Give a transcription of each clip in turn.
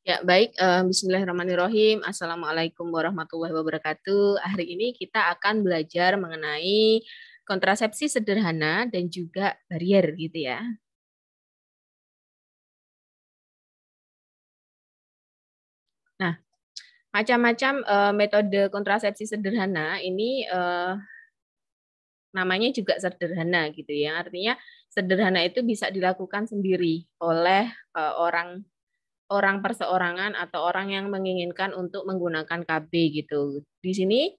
Ya, baik. Bismillahirrahmanirrahim. Assalamualaikum warahmatullahi wabarakatuh. Hari ini kita akan belajar mengenai kontrasepsi sederhana dan juga barier gitu ya. Nah, macam-macam metode kontrasepsi sederhana ini namanya juga sederhana gitu ya. Artinya sederhana itu bisa dilakukan sendiri oleh orang orang perseorangan atau orang yang menginginkan untuk menggunakan KB gitu. Di sini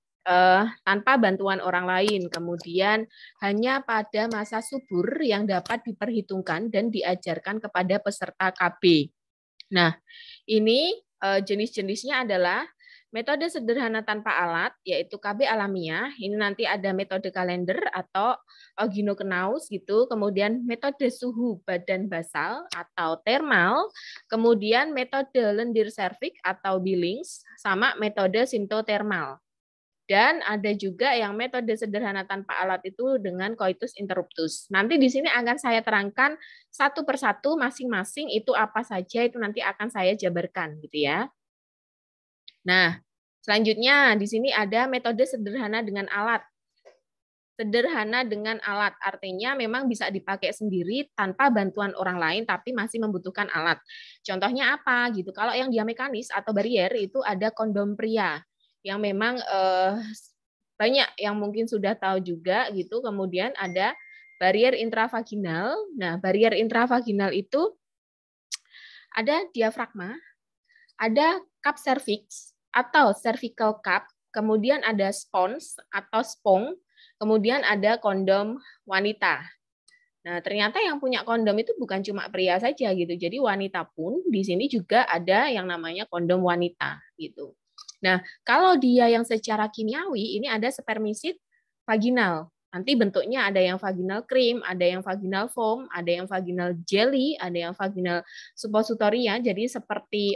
tanpa bantuan orang lain, kemudian hanya pada masa subur yang dapat diperhitungkan dan diajarkan kepada peserta KB. Nah, ini jenis-jenisnya adalah metode sederhana tanpa alat, yaitu KB alamiah. Ini nanti ada metode kalender atau Oginokenaus gitu. Kemudian metode suhu badan basal atau thermal. Kemudian metode lendir serviks atau Billings, sama metode sintotermal. Dan ada juga yang metode sederhana tanpa alat itu dengan coitus interruptus. Nanti di sini akan saya terangkan satu persatu masing-masing itu apa saja, itu nanti akan saya jabarkan gitu ya. Nah, selanjutnya di sini ada metode sederhana dengan alat. Sederhana dengan alat artinya memang bisa dipakai sendiri tanpa bantuan orang lain tapi masih membutuhkan alat. Contohnya apa gitu? Kalau yang dia mekanis atau barier itu ada kondom pria yang memang banyak yang mungkin sudah tahu juga gitu. Kemudian ada barier intravaginal. Nah, barier intravaginal itu ada diafragma, ada cup cervix atau cervical cup, kemudian ada spons atau spong, kemudian ada kondom wanita. Nah, ternyata yang punya kondom itu bukan cuma pria saja gitu. Jadi wanita pun di sini juga ada yang namanya kondom wanita gitu. Nah, kalau dia yang secara kimiawi ini ada spermisid vaginal. Nanti bentuknya ada yang vaginal cream, ada yang vaginal foam, ada yang vaginal jelly, ada yang vaginal suppositoria. Jadi seperti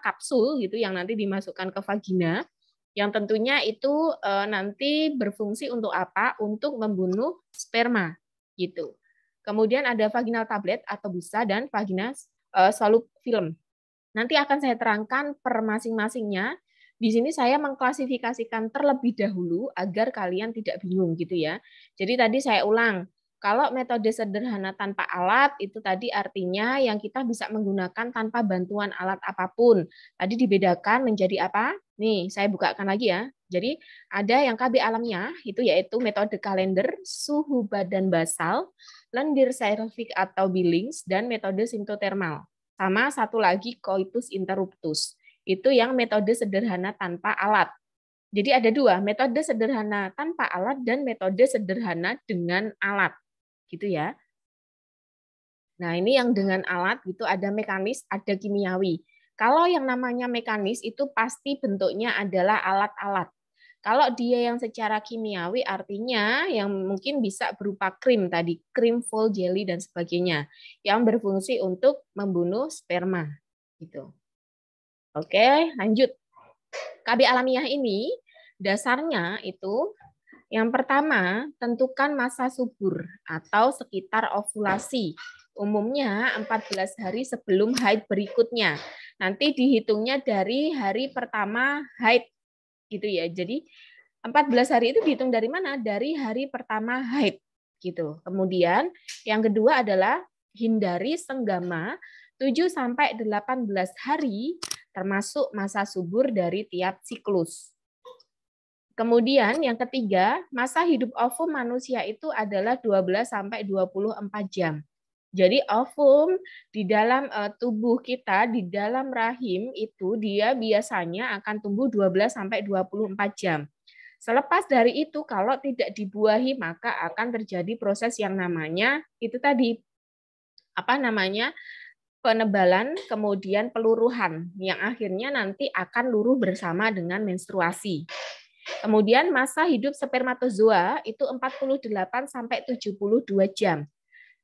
kapsul gitu yang nanti dimasukkan ke vagina. Yang tentunya itu nanti berfungsi untuk apa? Untuk membunuh sperma gitu. Kemudian ada vaginal tablet atau busa dan vagina solup film. Nanti akan saya terangkan per masing-masingnya. Di sini saya mengklasifikasikan terlebih dahulu agar kalian tidak bingung gitu ya. Jadi tadi saya ulang, kalau metode sederhana tanpa alat itu tadi artinya yang kita bisa menggunakan tanpa bantuan alat apapun. Tadi dibedakan menjadi apa? Nih, saya bukakan lagi ya. Jadi ada yang KB alamiah itu yaitu metode kalender, suhu badan basal, lendir serviks atau Billings dan metode sintotermal. Sama satu lagi coitus interruptus. Itu yang metode sederhana tanpa alat. Jadi ada dua, metode sederhana tanpa alat dan metode sederhana dengan alat. Gitu ya. Nah, ini yang dengan alat gitu ada mekanis, ada kimiawi. Kalau yang namanya mekanis itu pasti bentuknya adalah alat-alat. Kalau dia yang secara kimiawi artinya yang mungkin bisa berupa krim tadi, krim, full, jelly dan sebagainya yang berfungsi untuk membunuh sperma gitu. Oke, lanjut. KB alamiah ini dasarnya itu yang pertama, tentukan masa subur atau sekitar ovulasi. Umumnya 14 hari sebelum haid berikutnya. Nanti dihitungnya dari hari pertama haid gitu ya. Jadi 14 hari itu dihitung dari mana? Dari hari pertama haid gitu. Kemudian yang kedua adalah hindari senggama 7 sampai 18 hari termasuk masa subur dari tiap siklus. Kemudian yang ketiga, masa hidup ovum manusia itu adalah 12 sampai 24 jam. Jadi ovum di dalam tubuh kita, di dalam rahim itu dia biasanya akan tumbuh 12 sampai 24 jam. Selepas dari itu kalau tidak dibuahi maka akan terjadi proses yang namanya itu tadi apa namanya? Penebalan kemudian peluruhan yang akhirnya nanti akan luruh bersama dengan menstruasi. Kemudian masa hidup spermatozoa itu 48 sampai 72 jam.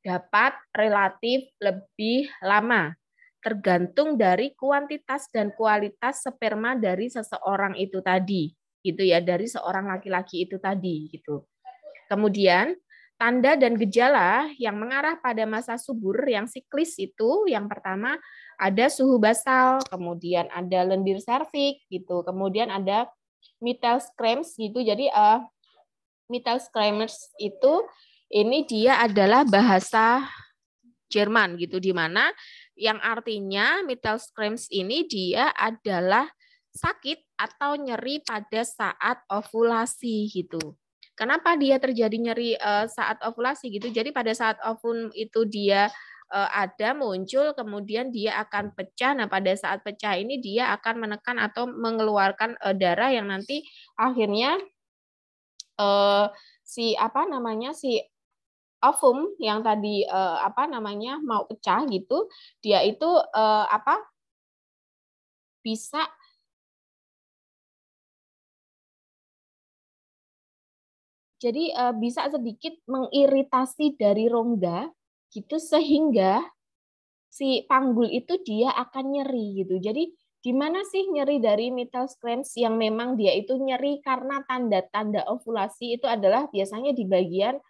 Dapat relatif lebih lama tergantung dari kuantitas dan kualitas sperma dari seseorang itu tadi. Gitu ya, dari seorang laki-laki itu tadi gitu. Kemudian Tanda dan gejala yang mengarah pada masa subur yang siklis itu yang pertama ada suhu basal, kemudian ada lendir serviks gitu, kemudian ada Mittels cramps gitu. Jadi Mittels cramps itu ini dia adalah bahasa Jerman gitu, di mana yang artinya Mittels cramps ini dia adalah sakit atau nyeri pada saat ovulasi gitu. Kenapa dia terjadi nyeri saat ovulasi gitu? Jadi pada saat ovum itu dia ada muncul, kemudian dia akan pecah. Nah pada saat pecah ini dia akan menekan atau mengeluarkan darah yang nanti akhirnya si ovum yang tadi mau pecah gitu, dia itu bisa jadi bisa sedikit mengiritasi dari rongga gitu sehingga si panggul itu dia akan nyeri gitu. Jadi di mana sih nyeri dari Mittels cramps yang memang dia itu nyeri karena tanda-tanda ovulasi itu adalah biasanya di bagian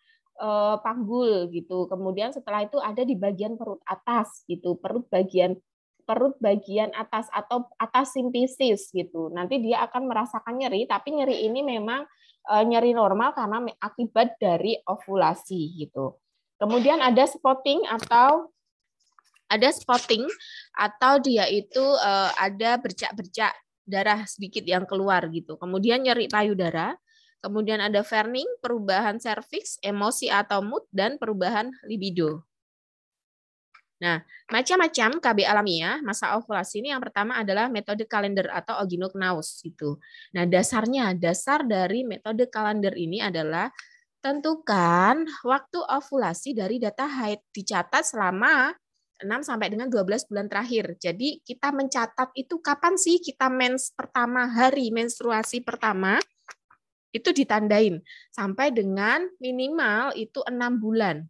panggul gitu. Kemudian setelah itu ada di bagian perut atas gitu, perut bagian atas atau atas simpisis gitu. Nanti dia akan merasakan nyeri, tapi nyeri ini memang nyeri normal karena akibat dari ovulasi gitu. Kemudian ada spotting atau dia itu ada bercak-bercak darah sedikit yang keluar gitu. Kemudian nyeri payudara, kemudian ada verning, perubahan serviks, emosi atau mood, dan perubahan libido. Nah, macam-macam KB alamiah masa ovulasi ini yang pertama adalah metode kalender atau Ogino-Knaus gitu. Nah, dasar dari metode kalender ini adalah tentukan waktu ovulasi dari data haid, dicatat selama 6 sampai dengan 12 bulan terakhir. Jadi kita mencatat itu kapan sih kita pertama, hari menstruasi pertama itu ditandain sampai dengan minimal itu 6 bulan.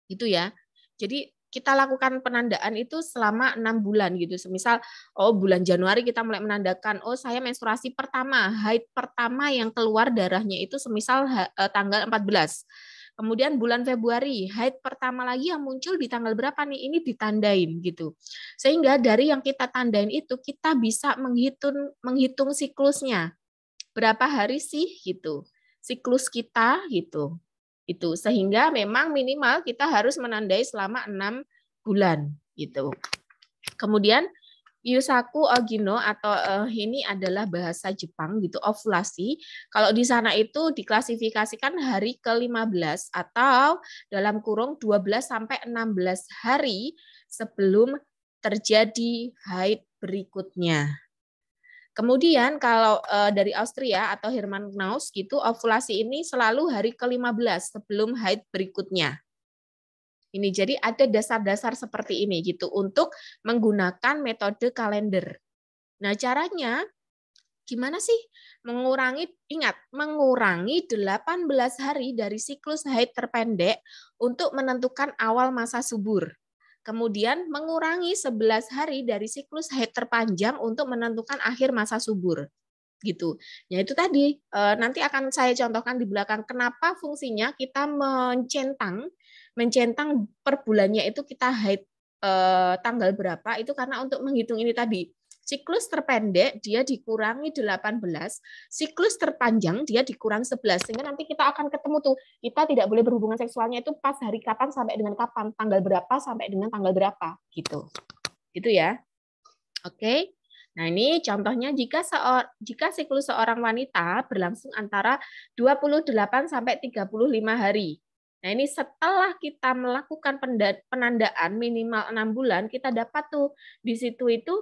Gitu ya. Jadi kita lakukan penandaan itu selama 6 bulan gitu. Semisal bulan Januari kita mulai menandakan saya menstruasi pertama, haid pertama yang keluar darahnya itu semisal tanggal 14. Kemudian bulan Februari, haid pertama lagi yang muncul di tanggal berapa nih? Ini ditandain gitu. Sehingga dari yang kita tandain itu kita bisa menghitung siklusnya. Berapa hari sih gitu? Siklus kita gitu. Itu sehingga memang minimal kita harus menandai selama 6 bulan gitu. Kemudian Yusaku Ogino atau ini adalah bahasa Jepang gitu, ovulasi. Kalau di sana itu diklasifikasikan hari ke-15 atau dalam kurung 12 sampai 16 hari sebelum terjadi haid berikutnya. Kemudian kalau dari Austria atau Hermann Knaus gitu, ovulasi ini selalu hari ke-15 sebelum haid berikutnya. Ini jadi ada dasar-dasar seperti ini gitu untuk menggunakan metode kalender. Nah, caranya gimana sih? Mengurangi 18 hari dari siklus haid terpendek untuk menentukan awal masa subur. Kemudian mengurangi 11 hari dari siklus haid terpanjang untuk menentukan akhir masa subur. Gitu. Ya itu tadi nanti akan saya contohkan di belakang kenapa fungsinya kita mencentang per bulannya itu kita haid tanggal berapa itu karena untuk menghitung ini tadi. Siklus terpendek dia dikurangi 18, siklus terpanjang dia dikurang 11. Sehingga nanti kita akan ketemu tuh, kita tidak boleh berhubungan seksualnya itu pas hari kapan sampai dengan kapan, tanggal berapa sampai dengan tanggal berapa gitu. Gitu ya. Oke. Nah, ini contohnya jika siklus seorang wanita berlangsung antara 28 sampai 35 hari. Nah, ini setelah kita melakukan penandaan minimal 6 bulan, kita dapat tuh di situ itu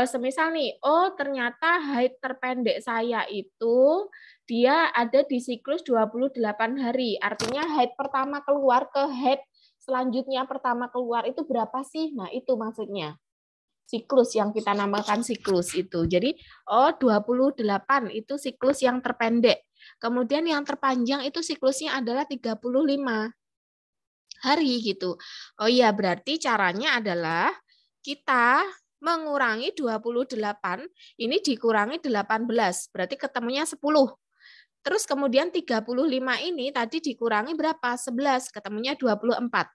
semisal nih, ternyata haid terpendek saya itu dia ada di siklus 28 hari. Artinya haid pertama keluar ke haid selanjutnya pertama keluar itu berapa sih? Nah, itu maksudnya. Siklus yang kita namakan siklus itu. Jadi 28 itu siklus yang terpendek. Kemudian yang terpanjang itu siklusnya adalah 35 hari gitu. Oh iya, berarti caranya adalah kita mengurangi 28, ini dikurangi 18, berarti ketemunya 10. Terus kemudian 35 ini tadi dikurangi berapa? 11, ketemunya 24.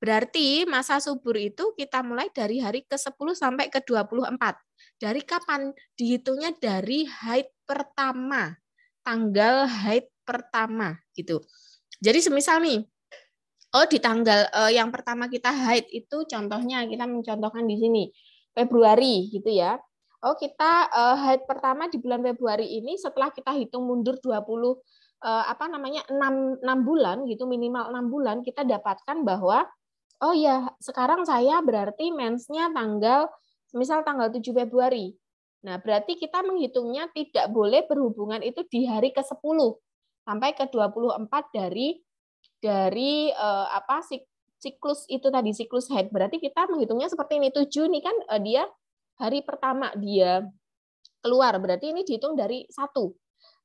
Berarti masa subur itu kita mulai dari hari ke-10 sampai ke-24. Dari kapan? Dihitungnya dari haid pertama. Tanggal haid pertama gitu. Jadi semisal nih, di tanggal yang pertama kita haid itu contohnya kita mencontohkan di sini Februari gitu ya. Kita haid pertama di bulan Februari ini setelah kita hitung mundur 20 6 bulan gitu, minimal 6 bulan, kita dapatkan bahwa sekarang saya berarti mensnya misal tanggal 7 Februari. Nah, berarti kita menghitungnya tidak boleh berhubungan itu di hari ke-10 sampai ke-24 dari siklus itu tadi, siklus haid. Berarti kita menghitungnya seperti ini. 7 ini kan dia hari pertama dia keluar. Berarti ini dihitung dari 1.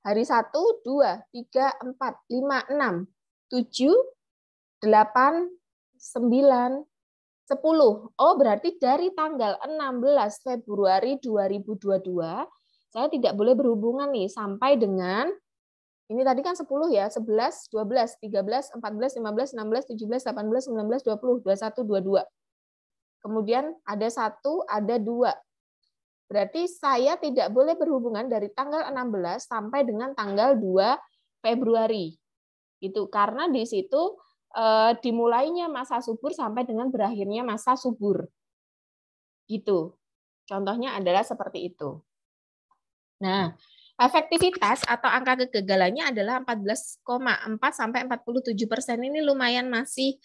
Hari 1, 2, 3, 4, 5, 6, 7, 8, 9, 10. Berarti dari tanggal 16 Februari 2022, saya tidak boleh berhubungan nih sampai dengan, ini tadi kan 10 ya, 11, 12, 13, 14, 15, 16, 17, 18, 19, 20, 21, 22. Kemudian ada 1, ada 2. Berarti saya tidak boleh berhubungan dari tanggal 16 sampai dengan tanggal 2 Februari. Gitu. Karena di situ dimulainya masa subur sampai dengan berakhirnya masa subur. Gitu. Contohnya adalah seperti itu. Nah, efektivitas atau angka kegagalannya adalah 14,4 sampai 47%. Ini lumayan masih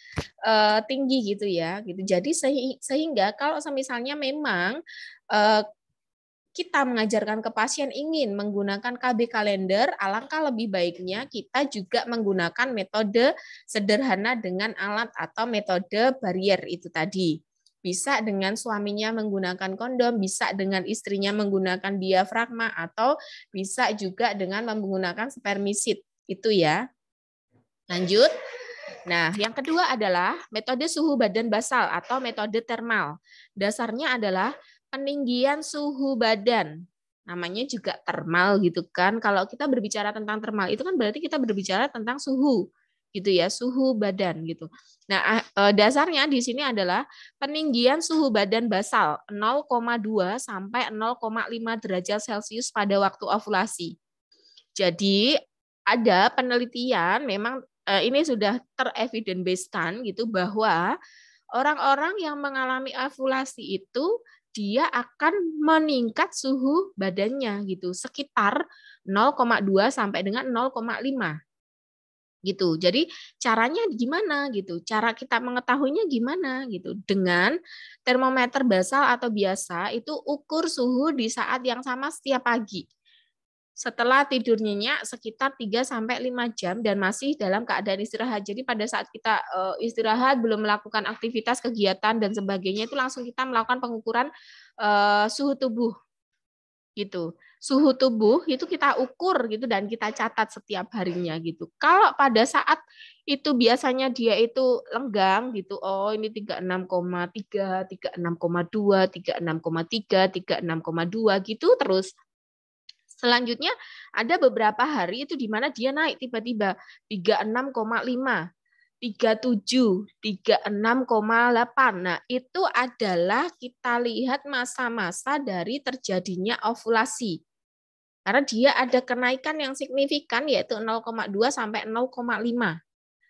tinggi gitu ya. Gitu. Jadi sehingga kalau misalnya memang kita mengajarkan ke pasien ingin menggunakan KB kalender, alangkah lebih baiknya kita juga menggunakan metode sederhana dengan alat atau metode barrier itu tadi. Bisa dengan suaminya menggunakan kondom, bisa dengan istrinya menggunakan diafragma, atau bisa juga dengan menggunakan spermisid. Itu ya. Lanjut. Nah, yang kedua adalah metode suhu badan basal atau metode termal. Dasarnya adalah peninggian suhu badan. Namanya juga termal gitu kan. Kalau kita berbicara tentang termal itu kan berarti kita berbicara tentang suhu gitu ya, suhu badan gitu. Nah, dasarnya di sini adalah peninggian suhu badan basal 0,2 sampai 0,5 derajat Celcius pada waktu ovulasi. Jadi ada penelitian memang ini sudah terevidence based-kan gitu bahwa orang-orang yang mengalami ovulasi itu dia akan meningkat suhu badannya gitu sekitar 0,2 sampai dengan 0,5 gitu. Jadi caranya gimana gitu? Cara kita mengetahuinya gimana gitu? Dengan termometer basal atau biasa itu ukur suhu di saat yang sama setiap pagi. Setelah tidur nyenyak sekitar 3 sampai 5 jam dan masih dalam keadaan istirahat. Jadi pada saat kita istirahat belum melakukan aktivitas kegiatan dan sebagainya itu langsung kita melakukan pengukuran suhu tubuh gitu. Suhu tubuh itu kita ukur gitu dan kita catat setiap harinya gitu. Kalau pada saat itu biasanya dia itu lenggang gitu. Ini 36,3, 36,2, 36,3, 36,2 gitu terus. Selanjutnya ada beberapa hari itu di mana dia naik tiba-tiba 36,5, 37, 36,8. Nah, itu adalah kita lihat masa-masa dari terjadinya ovulasi. Karena dia ada kenaikan yang signifikan yaitu 0,2 sampai 0,5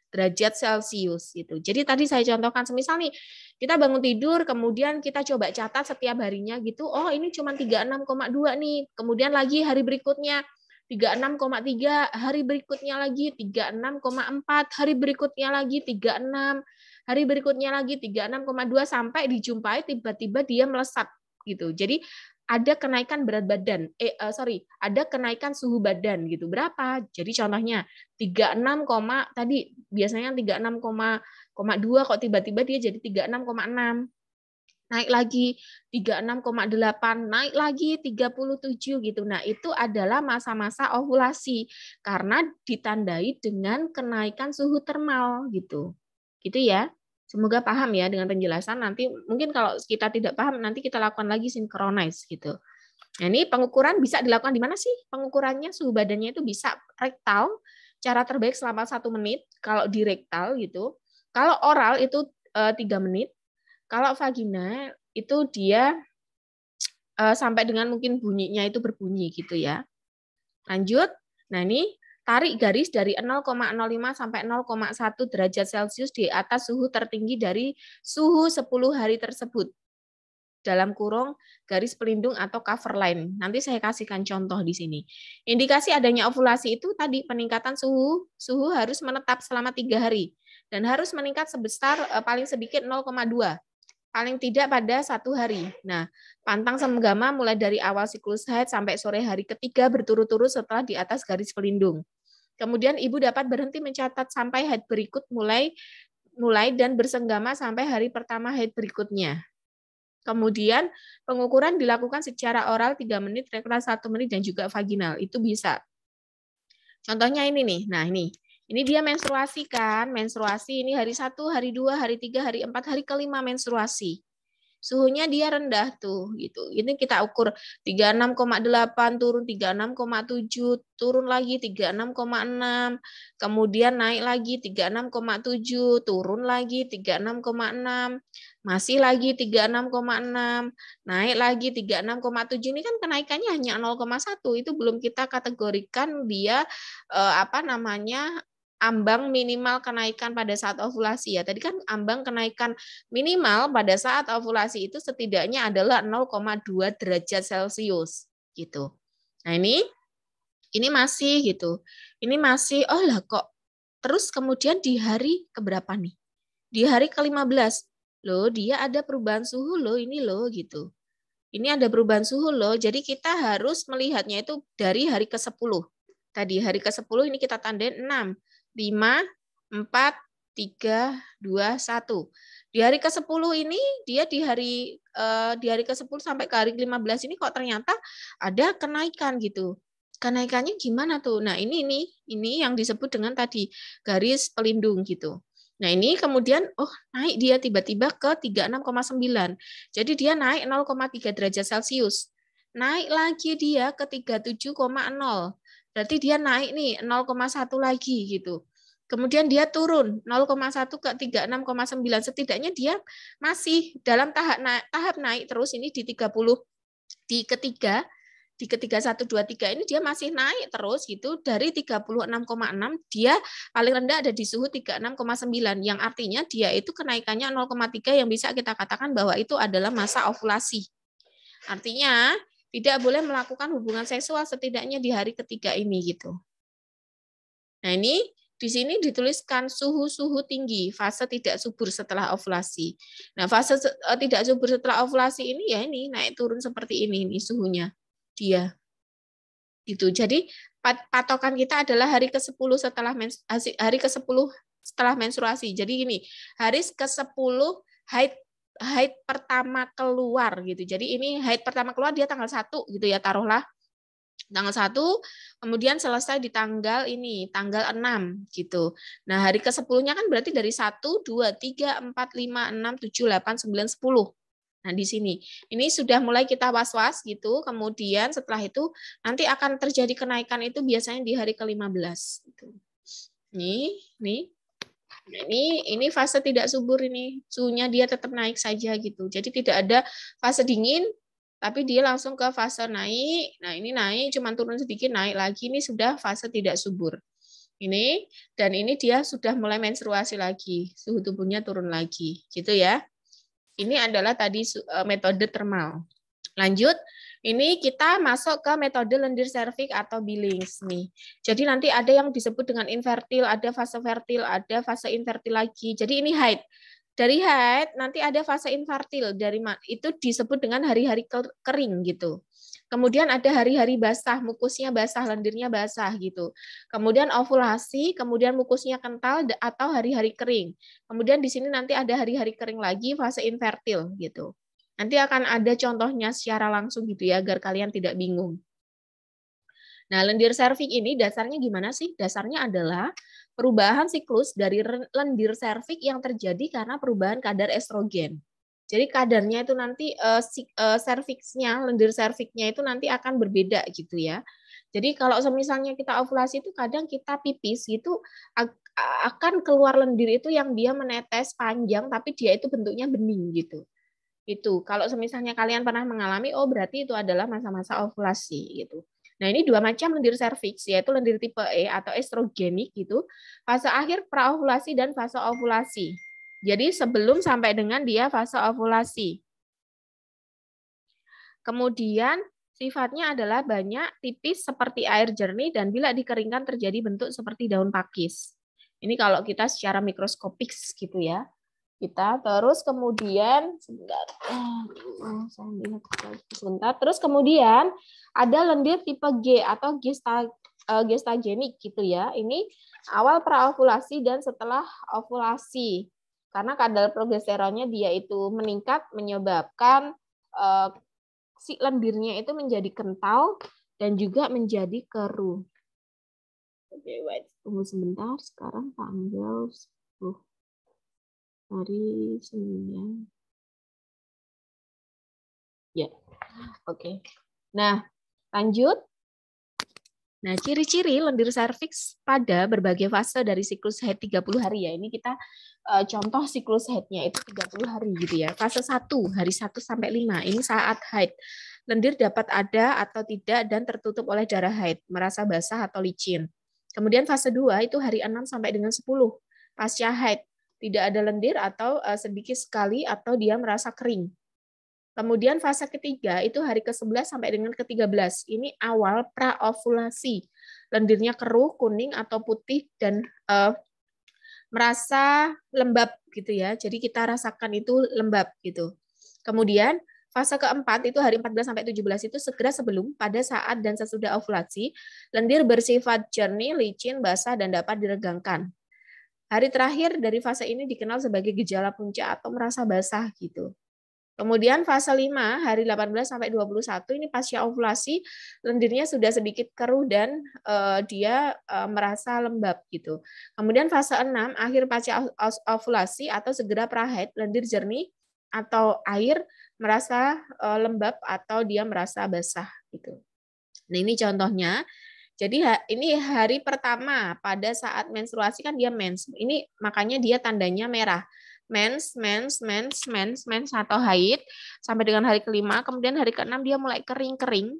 derajat Celcius gitu. Jadi tadi saya contohkan semisal nih kita bangun tidur kemudian kita coba catat setiap harinya gitu. Ini cuma 36,2 nih. Kemudian lagi hari berikutnya 36,3, hari berikutnya lagi 36,4, hari berikutnya lagi 36, hari berikutnya lagi 36,2 sampai dijumpai tiba-tiba dia melesat gitu. Jadi ada kenaikan berat badan, ada kenaikan suhu badan gitu. Berapa? Jadi contohnya 36, tadi biasanya 36,2 kok tiba-tiba dia jadi 36,6. Naik lagi 36,8, naik lagi 37 gitu. Nah, itu adalah masa-masa ovulasi karena ditandai dengan kenaikan suhu termal gitu. Gitu ya. Semoga paham ya dengan penjelasan. Nanti mungkin kalau kita tidak paham nanti kita lakukan lagi synchronize gitu. Nah, ini pengukuran bisa dilakukan di mana sih? Pengukurannya suhu badannya itu bisa rektal, cara terbaik selama 1 menit, kalau di rektal gitu. Kalau oral itu 3 menit, kalau vagina itu dia sampai dengan mungkin bunyinya itu berbunyi gitu ya. Lanjut. Nah, ini tarik garis dari 0,05 sampai 0,1 derajat Celcius di atas suhu tertinggi dari suhu 10 hari tersebut. Dalam kurung garis pelindung atau cover line. Nanti saya kasihkan contoh di sini. Indikasi adanya ovulasi itu tadi peningkatan suhu harus menetap selama 3 hari dan harus meningkat sebesar paling sedikit 0,2, paling tidak pada 1 hari. Nah, pantang semgama mulai dari awal siklus haid sampai sore hari ketiga berturut-turut setelah di atas garis pelindung. Kemudian ibu dapat berhenti mencatat sampai haid berikut mulai dan bersenggama sampai hari pertama haid berikutnya. Kemudian pengukuran dilakukan secara oral 3 menit, rektal 1 menit, dan juga vaginal. Itu bisa. Contohnya ini nih. Nah, ini dia menstruasi kan. Menstruasi ini hari 1, hari 2, hari 3, hari 4, hari kelima menstruasi. Suhunya dia rendah tuh gitu. Ini kita ukur 36,8 turun 36,7, turun lagi 36,6, kemudian naik lagi 36,7, turun lagi 36,6, masih lagi 36,6, naik lagi 36,7. Ini kan kenaikannya hanya 0,1. Itu belum kita kategorikan dia ambang minimal kenaikan pada saat ovulasi ya. Tadi kan ambang kenaikan minimal pada saat ovulasi itu setidaknya adalah 0,2 derajat Celcius gitu. Nah, ini masih gitu. Ini masih oh lah kok. Terus kemudian di hari keberapa nih? Di hari ke-15. Loh, dia ada perubahan suhu loh ini loh gitu. Ini ada perubahan suhu loh. Jadi kita harus melihatnya itu dari hari ke-10. Tadi hari ke-10 ini kita tandain 6, 5, 4, 3, 2, 1. Di hari ke-10 ini dia di hari ke-10 sampai ke hari ke-15 ini kok ternyata ada kenaikan gitu. Kenaikannya gimana tuh? Nah, ini yang disebut dengan tadi garis pelindung gitu. Nah, ini kemudian naik dia tiba-tiba ke 36,9. Jadi dia naik 0,3 derajat Celcius. Naik lagi dia ke 37,0. Berarti dia naik nih 0,1 lagi gitu. Kemudian dia turun 0,1 ke 36,9. Setidaknya dia masih dalam tahap naik terus ini di 30 di ketiga 1 2 3 ini dia masih naik terus gitu dari 36,6 dia paling rendah ada di suhu 36,9 yang artinya dia itu kenaikannya 0,3 yang bisa kita katakan bahwa itu adalah masa ovulasi. Artinya tidak boleh melakukan hubungan seksual setidaknya di hari ketiga ini gitu. Nah, ini di sini dituliskan suhu tinggi, fase tidak subur setelah ovulasi. Nah, fase tidak subur setelah ovulasi ini ya ini naik turun seperti ini suhunya dia. Gitu. Jadi patokan kita adalah hari ke-10 setelah menstruasi. Jadi gini, hari ke-10 haid pertama keluar gitu. Jadi ini haid pertama keluar dia tanggal 1 gitu ya, taruhlah. Tanggal 1, kemudian selesai di tanggal 6 gitu. Nah, hari ke-10-nya kan berarti dari 1, 2, 3, 4, 5, 6, 7, 8, 9, 10. Nah, di sini. Ini sudah mulai kita was-was gitu. Kemudian setelah itu nanti akan terjadi kenaikan itu biasanya di hari ke-15 gitu. Ini fase tidak subur ini. Suhunya dia tetap naik saja gitu. Jadi tidak ada fase dingin tapi dia langsung ke fase naik. Nah, ini naik cuma turun sedikit, naik lagi. Ini sudah fase tidak subur. Ini dan ini dia sudah mulai menstruasi lagi. Suhu tubuhnya turun lagi. Gitu ya. Ini adalah tadi metode thermal. Lanjut, ini kita masuk ke metode lendir serviks atau Billings nih. Jadi nanti ada yang disebut dengan infertil, ada fase fertil, ada fase infertil lagi. Jadi ini haid. Dari haid nanti ada fase infertil, itu disebut dengan hari-hari kering gitu. Kemudian ada hari-hari basah, mukusnya basah, lendirnya basah gitu. Kemudian ovulasi, kemudian mukusnya kental atau hari-hari kering. Kemudian di sini nanti ada hari-hari kering lagi, fase infertil gitu. Nanti akan ada contohnya secara langsung gitu ya, agar kalian tidak bingung. Nah, lendir serviks ini dasarnya gimana sih? Dasarnya adalah perubahan siklus dari lendir serviks yang terjadi karena perubahan kadar estrogen. Jadi kadarnya itu nanti serviksnya, lendir serviknya itu nanti akan berbeda gitu ya. Jadi kalau misalnya kita ovulasi itu kadang kita pipis gitu akan keluar lendir itu yang dia menetes panjang tapi dia itu bentuknya bening gitu. Itu kalau misalnya kalian pernah mengalami, oh berarti itu adalah masa-masa ovulasi gitu. Nah, ini dua macam lendir serviks, yaitu lendir tipe E atau estrogenik gitu, fase akhir praovulasi dan fase ovulasi. Jadi sebelum sampai dengan dia fase ovulasi. Kemudian sifatnya adalah banyak, tipis seperti air jernih, dan bila dikeringkan terjadi bentuk seperti daun pakis. Ini kalau kita secara mikroskopik gitu ya. Kita terus kemudian sebentar. Terus kemudian ada lendir tipe G atau gestagenik gitu ya. Ini awal praovulasi dan setelah ovulasi. Karena kadar progesteronnya dia itu meningkat menyebabkan si lendirnya itu menjadi kental dan juga menjadi keruh. Oke, wait. Tunggu sebentar. Sekarang tanggal 10. Hari Senin. Ya, oke. Nah, lanjut. Nah, ciri-ciri lendir serviks pada berbagai fase dari siklus haid 30 hari ya. Ini kita contoh siklus haidnya itu 30 hari gitu ya. Fase 1, hari 1 sampai 5. Ini saat haid. Lendir dapat ada atau tidak dan tertutup oleh darah haid, merasa basah atau licin. Kemudian fase 2 itu hari 6 sampai dengan 10. Pasca haid, tidak ada lendir atau sedikit sekali atau dia merasa kering. Kemudian fase ketiga itu hari ke-11 sampai dengan ke-13. Ini awal praovulasi. Lendirnya keruh, kuning atau putih dan merasa lembab gitu ya. Jadi kita rasakan itu lembab gitu. Kemudian fase keempat itu hari 14 sampai 17 itu segera sebelum, pada saat dan sesudah ovulasi, lendir bersifat jernih, licin, basah dan dapat diregangkan. Hari terakhir dari fase ini dikenal sebagai gejala puncak atau merasa basah gitu. Kemudian fase 5, hari 18 sampai 21 ini pasca ovulasi, lendirnya sudah sedikit keruh dan dia merasa lembab gitu. Kemudian fase 6, akhir pasca ovulasi atau segera prahaid, lendir jernih atau air merasa lembab atau dia merasa basah gitu. Nah, ini contohnya. Jadi ini hari pertama pada saat menstruasi kan dia mens. Ini makanya dia tandanya merah. Mens atau haid sampai dengan hari ke-5. Kemudian hari ke-6 dia mulai kering-kering.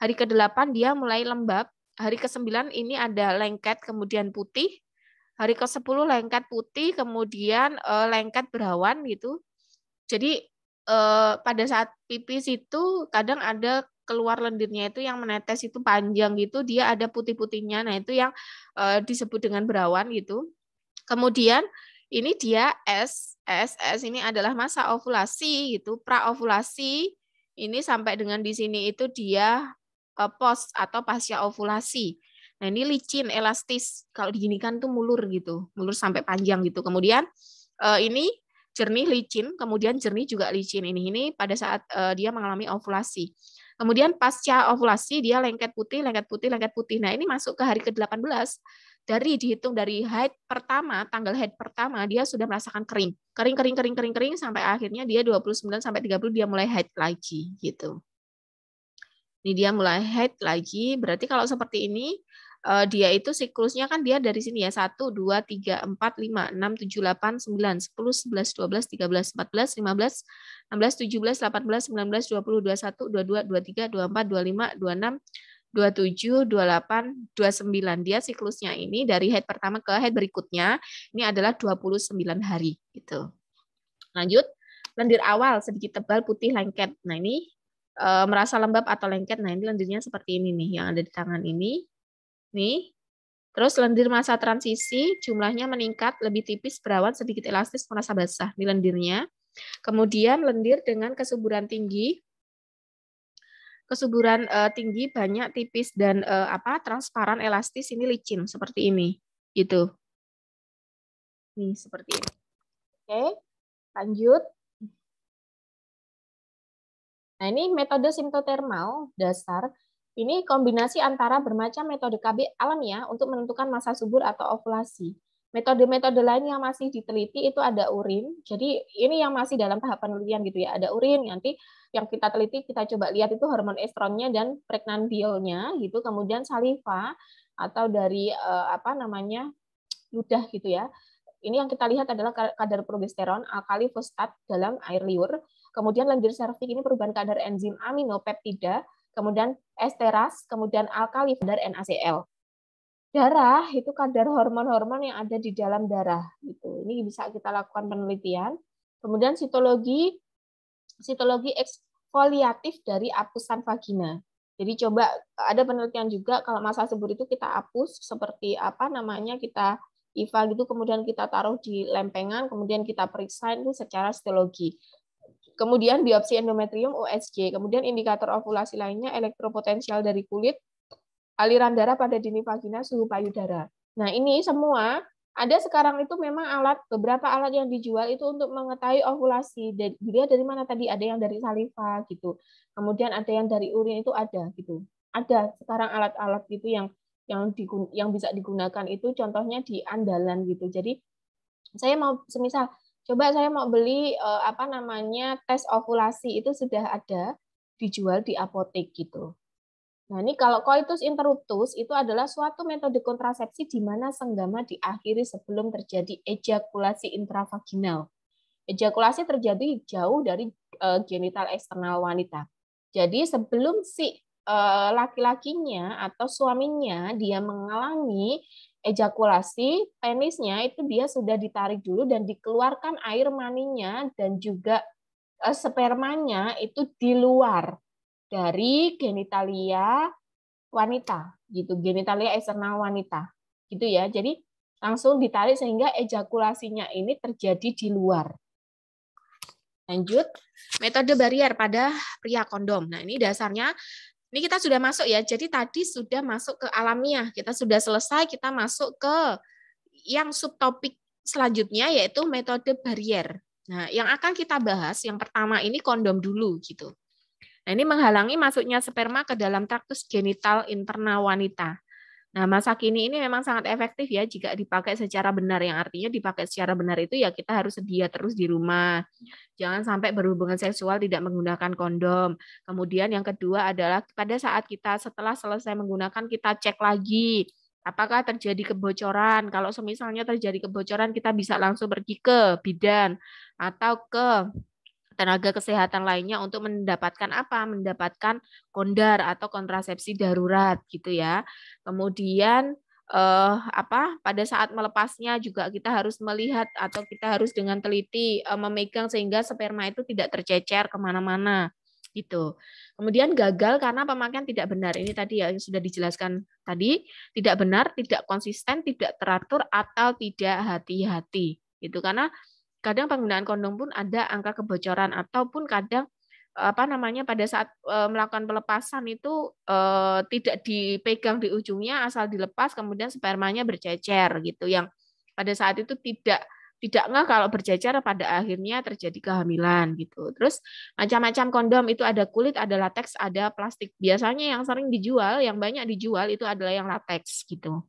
Hari ke-8 dia mulai lembab. Hari ke-9 ini ada lengket kemudian putih. Hari ke-10 lengket putih kemudian lengket berawan gitu. Jadi pada saat pipis itu kadang ada keluar lendirnya itu yang menetes itu panjang gitu, dia ada putih-putihnya. Nah, itu yang disebut dengan berawan gitu. Kemudian ini dia S ini adalah masa ovulasi gitu, praovulasi. Ini sampai dengan di sini itu dia post atau pasca ovulasi. Nah, ini licin, elastis. Kalau diginikan tuh mulur gitu, mulur sampai panjang gitu. Kemudian ini jernih, licin, kemudian jernih juga licin. Ini pada saat dia mengalami ovulasi. Kemudian pasca ovulasi dia lengket putih, lengket putih, lengket putih. Nah, ini masuk ke hari ke-18. Dihitung dari haid pertama, tanggal haid pertama dia sudah merasakan kering. Kering sampai akhirnya dia 29 sampai 30 dia mulai haid lagi gitu. Ini dia mulai haid lagi. Berarti kalau seperti ini dia itu siklusnya kan dia dari sini ya 1, 2, 3, 4, 5, 6, 7, 8, 9, 10, 11, 12, 13, 14, 15, 16, 17, 18, 19, 20, 21, 22, 23, 24, 25, 26, 27, 28, 29. Dia siklusnya ini dari haid pertama ke haid berikutnya ini adalah 29 hari gitu. Lanjut, lendir awal sedikit tebal putih lengket. Nah, ini merasa lembab atau lengket. Nah, ini lendirnya seperti ini nih yang ada di tangan ini. Nih. Terus lendir masa transisi jumlahnya meningkat, lebih tipis, berawan, sedikit elastis, merasa basah. Ini lendirnya. Kemudian lendir dengan kesuburan tinggi. Kesuburan tinggi, banyak, tipis dan transparan, elastis, ini licin seperti ini. Gitu. Nih, seperti ini. Oke, lanjut. Nah, ini metode simptotermal dasar. Ini kombinasi antara bermacam metode KB alamiah untuk menentukan masa subur atau ovulasi. Metode-metode lain yang masih diteliti itu ada urin. Jadi ini yang masih dalam tahap penelitian gitu ya. Ada urin, nanti yang kita teliti kita coba lihat itu hormon estronnya dan pregnanolonnya gitu. Kemudian saliva atau dari apa namanya ludah gitu ya. Ini yang kita lihat adalah kadar progesteron, alkali fosfat dalam air liur. Kemudian lendir serviks ini perubahan kadar enzim aminopeptida, kemudian esteras, kemudian alkali kadar NaCl. Darah itu kadar hormon-hormon yang ada di dalam darah gitu. Ini bisa kita lakukan penelitian. Kemudian sitologi eksfoliatif dari apusan vagina. Jadi coba ada penelitian juga kalau masa subur itu kita apus seperti apa namanya kita IVA gitu, kemudian kita taruh di lempengan, kemudian kita periksa itu secara sitologi. Kemudian biopsi endometrium USG, kemudian indikator ovulasi lainnya elektropotensial dari kulit, aliran darah pada dini vagina, suhu payudara. Nah, ini semua ada sekarang itu memang beberapa alat yang dijual itu untuk mengetahui ovulasi. Dilihat dari mana tadi? Ada yang dari saliva gitu. Kemudian ada yang dari urin itu ada gitu. Ada sekarang alat-alat gitu yang bisa digunakan itu contohnya di Andalan gitu. Jadi saya mau semisal coba saya mau beli apa namanya tes ovulasi itu sudah ada dijual di apotek gitu. Nah, ini kalau coitus interruptus itu adalah suatu metode kontrasepsi di mana senggama diakhiri sebelum terjadi ejakulasi intravaginal. Ejakulasi terjadi jauh dari genital eksternal wanita. Jadi sebelum si laki-lakinya atau suaminya dia mengalami ejakulasi, penisnya itu dia sudah ditarik dulu dan dikeluarkan air maninya dan juga spermanya itu di luar dari genitalia wanita gitu, genitalia eksternal wanita gitu ya. Jadi langsung ditarik sehingga ejakulasinya ini terjadi di luar. Lanjut, metode barier pada pria kondom. Nah, ini dasarnya ini kita sudah masuk ya. Jadi tadi sudah masuk ke alamiah, kita sudah selesai, kita masuk ke yang subtopik selanjutnya yaitu metode barier. Nah, yang akan kita bahas yang pertama ini kondom dulu gitu. Nah, ini menghalangi masuknya sperma ke dalam traktus genital internal wanita. Nah, masa kini ini memang sangat efektif ya jika dipakai secara benar. Yang artinya dipakai secara benar itu ya kita harus sedia terus di rumah. Jangan sampai berhubungan seksual tidak menggunakan kondom. Kemudian yang kedua adalah pada saat kita setelah selesai menggunakan kita cek lagi apakah terjadi kebocoran. Kalau semisalnya terjadi kebocoran kita bisa langsung pergi ke bidan atau ke tenaga kesehatan lainnya untuk mendapatkan apa? Mendapatkan kondar atau kontrasepsi darurat gitu ya. Kemudian pada saat melepasnya juga kita harus melihat atau kita harus dengan teliti memegang sehingga sperma itu tidak tercecer kemana-mana gitu. Kemudian gagal karena pemakaian tidak benar. Ini tadi ya yang sudah dijelaskan tadi, tidak benar, tidak konsisten, tidak teratur atau tidak hati-hati. Itu karena kadang penggunaan kondom pun ada angka kebocoran ataupun kadang apa namanya pada saat melakukan pelepasan itu tidak dipegang di ujungnya asal dilepas kemudian spermanya bercecer gitu yang pada saat itu tidak nggak kalau bercecer pada akhirnya terjadi kehamilan gitu. Terus macam-macam kondom itu ada kulit, ada lateks, ada plastik. Biasanya yang sering dijual, yang banyak dijual itu adalah yang lateks gitu.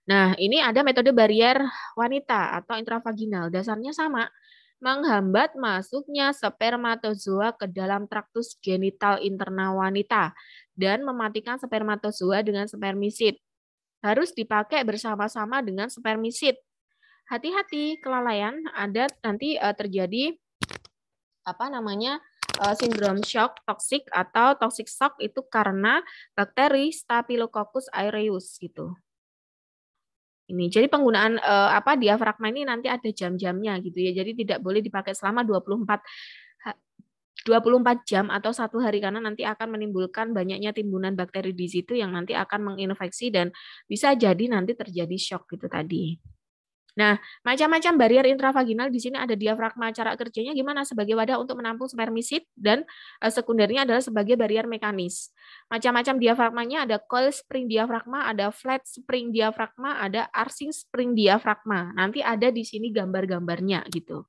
Nah, ini ada metode barier wanita atau intravaginal. Dasarnya sama, menghambat masuknya spermatozoa ke dalam traktus genital internal wanita dan mematikan spermatozoa dengan spermisid. Harus dipakai bersama-sama dengan spermisid. Hati-hati kelalaian ada nanti terjadi apa namanya sindrom shock toksik atau toxic shock itu karena bakteri Staphylococcus aureus gitu. Ini jadi penggunaan diafragma ini nanti ada jam-jamnya gitu ya. Jadi tidak boleh dipakai selama 24 jam atau 1 hari karena nanti akan menimbulkan banyaknya timbunan bakteri di situ yang nanti akan menginfeksi dan bisa jadi nanti terjadi shock gitu tadi. Nah, macam-macam barier intravaginal di sini ada diafragma. Cara kerjanya gimana? Sebagai wadah untuk menampung spermisid dan sekundernya adalah sebagai barier mekanis. Macam-macam diafragmanya ada coil spring diafragma, ada flat spring diafragma, ada arcing spring diafragma. Nanti ada di sini gambar-gambarnya gitu.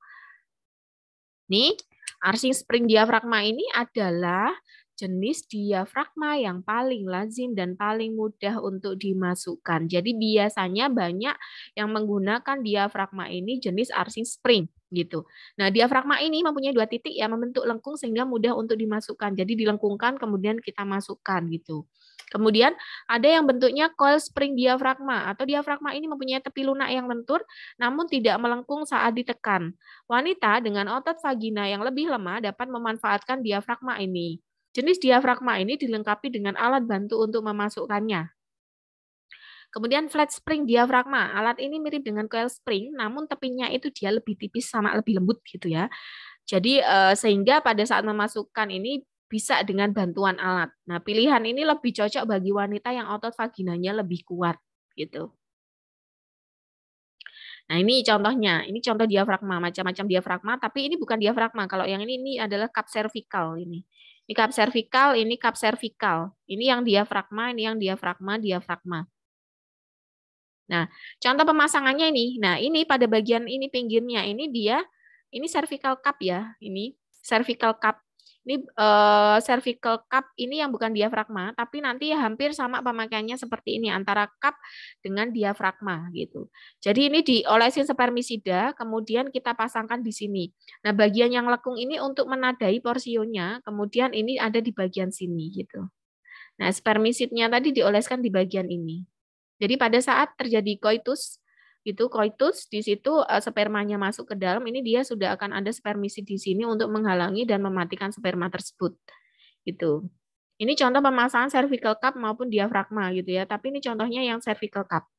Nih, arcing spring diafragma ini adalah jenis diafragma yang paling lazim dan paling mudah untuk dimasukkan. Jadi biasanya banyak yang menggunakan diafragma ini jenis arching spring gitu. Nah, diafragma ini mempunyai 2 titik yang membentuk lengkung sehingga mudah untuk dimasukkan. Jadi dilengkungkan kemudian kita masukkan gitu. Kemudian ada yang bentuknya coil spring diafragma atau diafragma ini mempunyai tepi lunak yang lentur namun tidak melengkung saat ditekan. Wanita dengan otot vagina yang lebih lemah dapat memanfaatkan diafragma ini. Jenis diafragma ini dilengkapi dengan alat bantu untuk memasukkannya. Kemudian flat spring diafragma. Alat ini mirip dengan coil spring, namun tepinya itu dia lebih tipis sama lebih lembut gitu ya. Jadi sehingga pada saat memasukkan ini bisa dengan bantuan alat. Nah, pilihan ini lebih cocok bagi wanita yang otot vaginanya lebih kuat gitu. Nah, ini contohnya. Ini contoh diafragma, macam-macam diafragma, tapi ini bukan diafragma. Kalau yang ini adalah cup cervical ini. Ini cup cervical, ini cup cervical. Ini yang diafragma, ini yang diafragma, diafragma. Nah, contoh pemasangannya ini. Nah, ini pada bagian ini pinggirnya ini dia ini cervical cup ya, ini cervical cup. Ini cervical cup ini yang bukan diafragma, tapi nanti hampir sama pemakaiannya seperti ini antara cup dengan diafragma gitu. Jadi ini diolesin spermisida, kemudian kita pasangkan di sini. Nah, bagian yang lekung ini untuk menadai porsionya, kemudian ini ada di bagian sini gitu. Nah, spermisidnya tadi dioleskan di bagian ini. Jadi pada saat terjadi koitus, di situ spermanya masuk ke dalam, ini dia sudah akan ada spermisid di sini untuk menghalangi dan mematikan sperma tersebut. Gitu. Ini contoh pemasangan cervical cup maupun diafragma gitu ya, tapi ini contohnya yang cervical cup.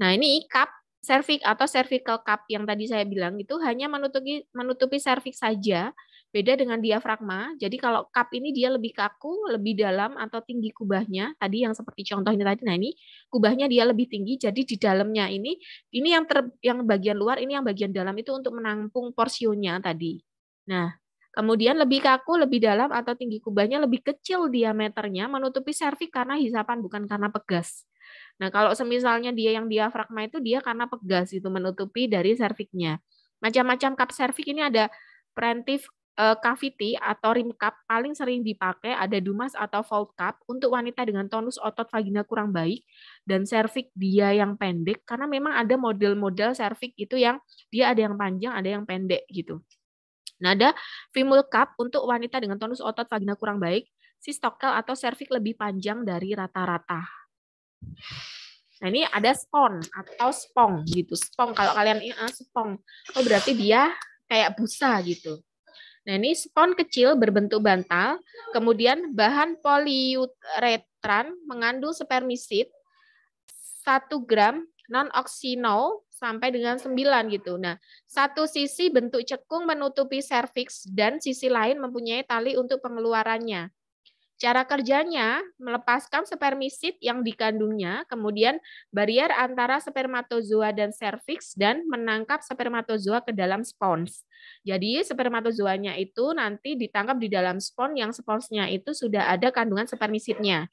Nah, ini cup cervix atau cervical cup yang tadi saya bilang itu hanya menutupi cervix saja. Beda dengan diafragma. Jadi kalau cup ini dia lebih kaku, lebih dalam atau tinggi kubahnya. Tadi yang seperti contohnya tadi. Nah, ini kubahnya dia lebih tinggi. Jadi di dalamnya ini yang bagian luar, ini yang bagian dalam itu untuk menampung porsionya tadi. Nah, kemudian lebih kaku, lebih dalam atau tinggi kubahnya lebih kecil diameternya menutupi serviks karena hisapan bukan karena pegas. Nah, kalau semisalnya dia yang diafragma itu dia karena pegas itu menutupi dari serviksnya. Macam-macam cup cervix ini ada preventive cavity atau rim cup paling sering dipakai ada Dumas atau fold cup untuk wanita dengan tonus otot vagina kurang baik dan serviks dia yang pendek karena memang ada model-model serviks itu yang dia ada yang panjang, ada yang pendek gitu. Nah, ada female cup untuk wanita dengan tonus otot vagina kurang baik, sistokel atau serviks lebih panjang dari rata-rata. Nah, ini ada spon atau spong gitu. Spong kalau kalian spong, oh berarti dia kayak busa gitu. Nah, ini spon kecil berbentuk bantal, kemudian bahan poliuretran mengandung spermisid 1 gram non-oxinol sampai dengan 9 gitu. Nah, satu sisi bentuk cekung menutupi serviks dan sisi lain mempunyai tali untuk pengeluarannya. Cara kerjanya melepaskan spermisid yang dikandungnya, kemudian barier antara spermatozoa dan serviks dan menangkap spermatozoa ke dalam spons. Jadi spermatozoanya itu nanti ditangkap di dalam spons yang sponsnya itu sudah ada kandungan spermisidnya.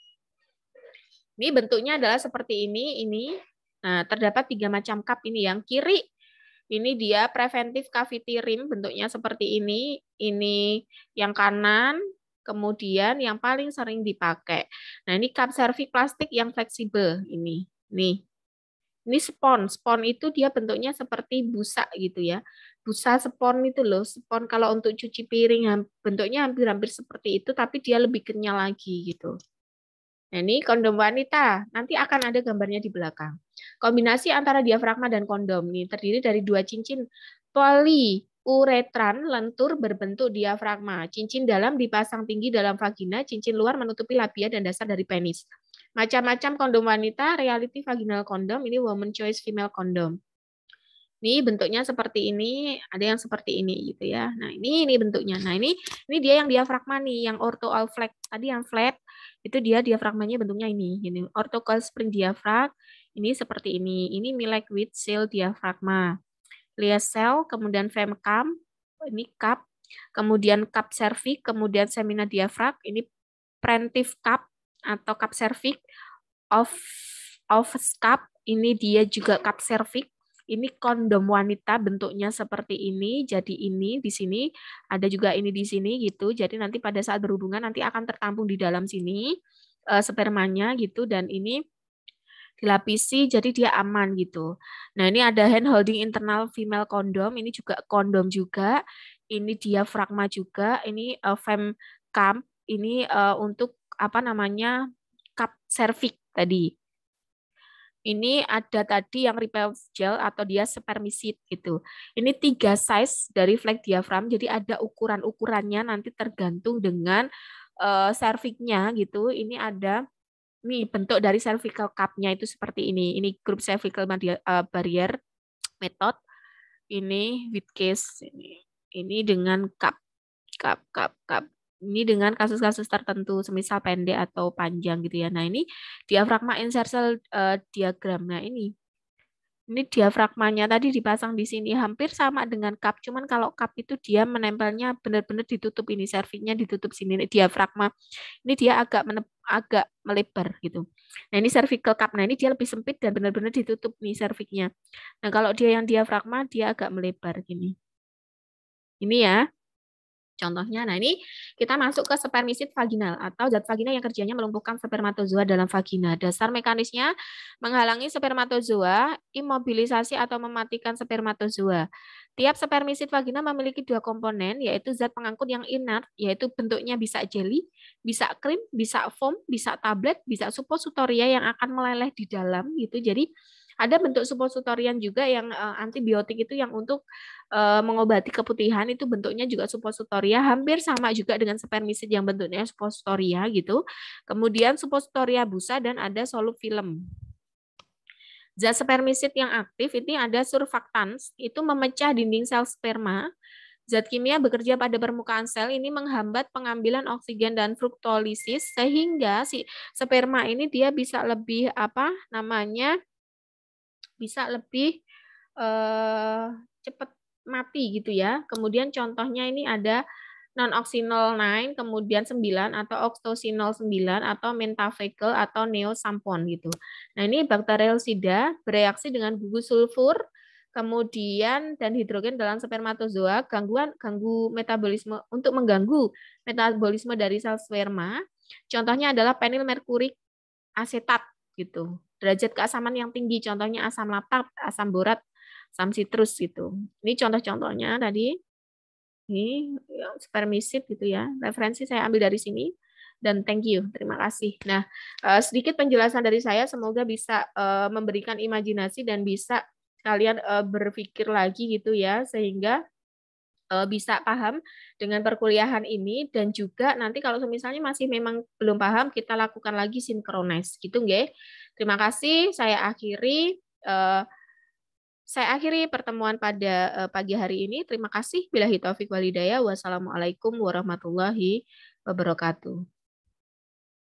Ini bentuknya adalah seperti ini. Nah, terdapat 3 macam cup ini. Yang kiri ini dia preventive cavity rim, bentuknya seperti ini. Ini yang kanan. Kemudian yang paling sering dipakai. Nah, ini cup cervix plastik yang fleksibel ini. Nih. Ini spon. Spon itu dia bentuknya seperti busa gitu ya. Busa spon itu loh. Spon kalau untuk cuci piring bentuknya hampir-hampir seperti itu tapi dia lebih kenyal lagi gitu. Nah, ini kondom wanita. Nanti akan ada gambarnya di belakang. Kombinasi antara diafragma dan kondom ini terdiri dari 2 cincin poliuretran lentur berbentuk diafragma. Cincin dalam dipasang tinggi dalam vagina, cincin luar menutupi labia dan dasar dari penis. Macam-macam kondom wanita, reality vaginal kondom, ini woman choice female kondom. Ini bentuknya seperti ini, ada yang seperti ini gitu ya. Nah, ini bentuknya. Nah, ini dia yang diafragma nih, yang ortho all flat. Tadi yang flat itu dia diafragmanya bentuknya ini. Ortho coil spring diaphragm, ini seperti ini. Ini Milek with seal diafragma. Liesel, kemudian femcam, ini cup, kemudian cup cervix, kemudian semina diaphragm, ini preventive cup atau cup cervix, of cup, ini dia juga cup cervix. Ini kondom wanita bentuknya seperti ini. Jadi ini di sini ada juga ini di sini gitu. Jadi nanti pada saat berhubungan nanti akan tertampung di dalam sini spermanya gitu dan ini dilapisi jadi dia aman gitu. Nah, ini ada hand holding internal female condom, ini juga kondom juga. Ini diafragma juga, ini femcam, ini untuk apa namanya? Cup cervix tadi. Ini ada tadi yang repel gel atau dia spermicide gitu. Ini 3 size dari flag diaphragm, jadi ada ukuran-ukurannya nanti tergantung dengan cervixnya gitu. Ini ada nih bentuk dari cervical cup-nya itu seperti ini. Ini grup cervical barrier method. Ini with case ini dengan cup cup cup cup. Ini dengan kasus-kasus tertentu, semisal pendek atau panjang gitu ya. Nah, ini diafragma insertional diagram. Nah, ini diafragmanya tadi dipasang di sini hampir sama dengan cup, cuman kalau cup itu dia menempelnya benar-benar ditutup ini servingnya ditutup sini. Diafragma ini dia agak melebar gitu. Nah, ini cervical cup. Nah, ini dia lebih sempit dan benar-benar ditutup nih servingnya. Nah, kalau dia yang diafragma dia agak melebar gini. Ini ya. Contohnya, nah ini kita masuk ke spermisid vaginal atau zat vagina yang kerjanya melumpuhkan spermatozoa dalam vagina. Dasar mekanisnya menghalangi spermatozoa, imobilisasi atau mematikan spermatozoa. Tiap spermisid vagina memiliki 2 komponen, yaitu zat pengangkut yang inert, yaitu bentuknya bisa jelly, bisa krim, bisa foam, bisa tablet, bisa suppositoria yang akan meleleh di dalam gitu. Jadi ada bentuk suppositorian juga yang antibiotik itu yang untuk mengobati keputihan itu bentuknya juga suppositoria, hampir sama juga dengan spermisid yang bentuknya suppositoria gitu. Kemudian suppositoria busa dan ada solup film. Zat spermisid yang aktif ini ada surfactans, itu memecah dinding sel sperma. Zat kimia bekerja pada permukaan sel ini menghambat pengambilan oksigen dan fruktolisis sehingga si sperma ini dia bisa lebih apa namanya bisa lebih cepat mati gitu ya. Kemudian contohnya ini ada non-oxynol 9, kemudian 9 atau oxtosinol 9 atau mentavecil atau neosampon gitu. Nah, ini bakteriosida bereaksi dengan gugus sulfur kemudian dan hidrogen dalam spermatozoa ganggu metabolisme untuk mengganggu metabolisme dari sel sperma. Contohnya adalah penil merkurik asetat gitu. Derajat keasaman yang tinggi, contohnya asam laktat, asam borat, asam sitrus gitu. Ini contoh-contohnya tadi. Ini spermisid gitu ya. Referensi saya ambil dari sini. Dan thank you, terima kasih. Nah, sedikit penjelasan dari saya, semoga bisa memberikan imajinasi dan bisa kalian berpikir lagi gitu ya, sehingga bisa paham dengan perkuliahan ini dan juga nanti kalau misalnya masih memang belum paham kita lakukan lagi sinkronize gitu nggih. Terima kasih saya akhiri pertemuan pada pagi hari ini. Terima kasih. Billahi taufik walhidayah. Wassalamualaikum warahmatullahi wabarakatuh.